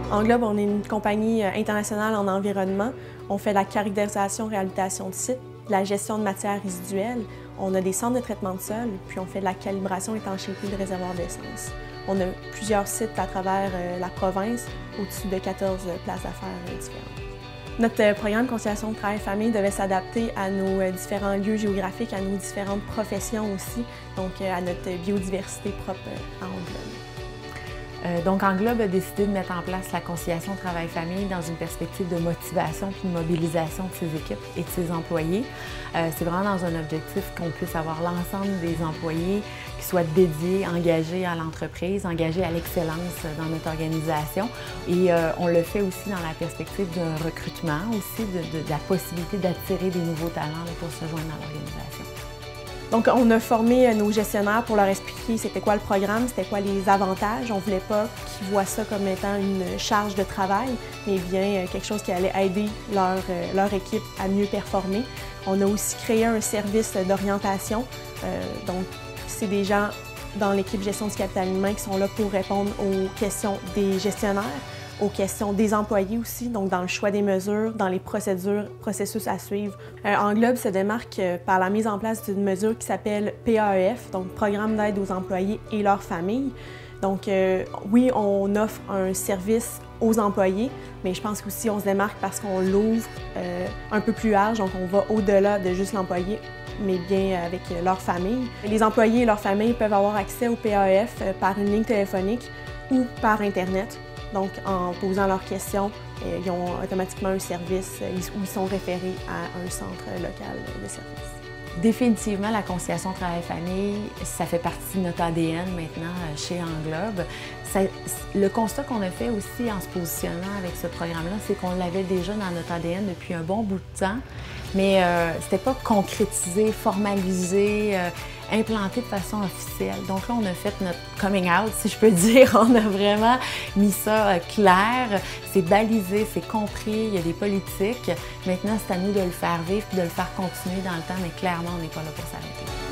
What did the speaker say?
Englobe, on est une compagnie internationale en environnement. On fait de la caractérisation, réhabilitation de sites, de la gestion de matières résiduelles. On a des centres de traitement de sol, puis on fait de la calibration étanchéité de réservoirs d'essence. On a plusieurs sites à travers la province, au-dessus de 14 places d'affaires différentes. Notre programme Conciliation de travail-famille devait s'adapter à nos différents lieux géographiques, à nos différentes professions aussi, donc à notre biodiversité propre à Englobe. Donc, Englobe a décidé de mettre en place la conciliation travail-famille dans une perspective de motivation puis de mobilisation de ses équipes et de ses employés. C'est vraiment dans un objectif qu'on puisse avoir l'ensemble des employés qui soient dédiés, engagés à l'entreprise, engagés à l'excellence dans notre organisation. Et on le fait aussi dans la perspective d'un recrutement, aussi de la possibilité d'attirer des nouveaux talents pour se joindre dans l'organisation. Donc, on a formé nos gestionnaires pour leur expliquer c'était quoi le programme, c'était quoi les avantages. On ne voulait pas qu'ils voient ça comme étant une charge de travail, mais bien quelque chose qui allait aider leur équipe à mieux performer. On a aussi créé un service d'orientation. Donc, c'est des gens dans l'équipe gestion du capital humain qui sont là pour répondre aux questions des gestionnaires, aux questions des employés aussi, donc dans le choix des mesures, dans les processus à suivre. Englobe se démarque par la mise en place d'une mesure qui s'appelle PAEF, donc Programme d'aide aux employés et leurs familles. Donc oui, on offre un service aux employés, mais je pense qu'aussi on se démarque parce qu'on l'ouvre un peu plus large, donc on va au-delà de juste l'employé, mais bien avec leur famille. Les employés et leurs familles peuvent avoir accès au PAEF par une ligne téléphonique ou par Internet. Donc, en posant leurs questions, ils ont automatiquement un service où ils sont référés à un centre local de service. Définitivement, la conciliation travail-famille, ça fait partie de notre ADN maintenant chez Englobe. Le constat qu'on a fait aussi en se positionnant avec ce programme-là, c'est qu'on l'avait déjà dans notre ADN depuis un bon bout de temps, mais c'était pas concrétisé, formalisé, implanté de façon officielle. Donc là, on a fait notre coming out, si je peux dire. On a vraiment mis ça clair, c'est balisé, c'est compris, il y a des politiques. Maintenant, c'est à nous de le faire vivre et de le faire continuer dans le temps, mais clairement, on n'est pas là pour s'arrêter.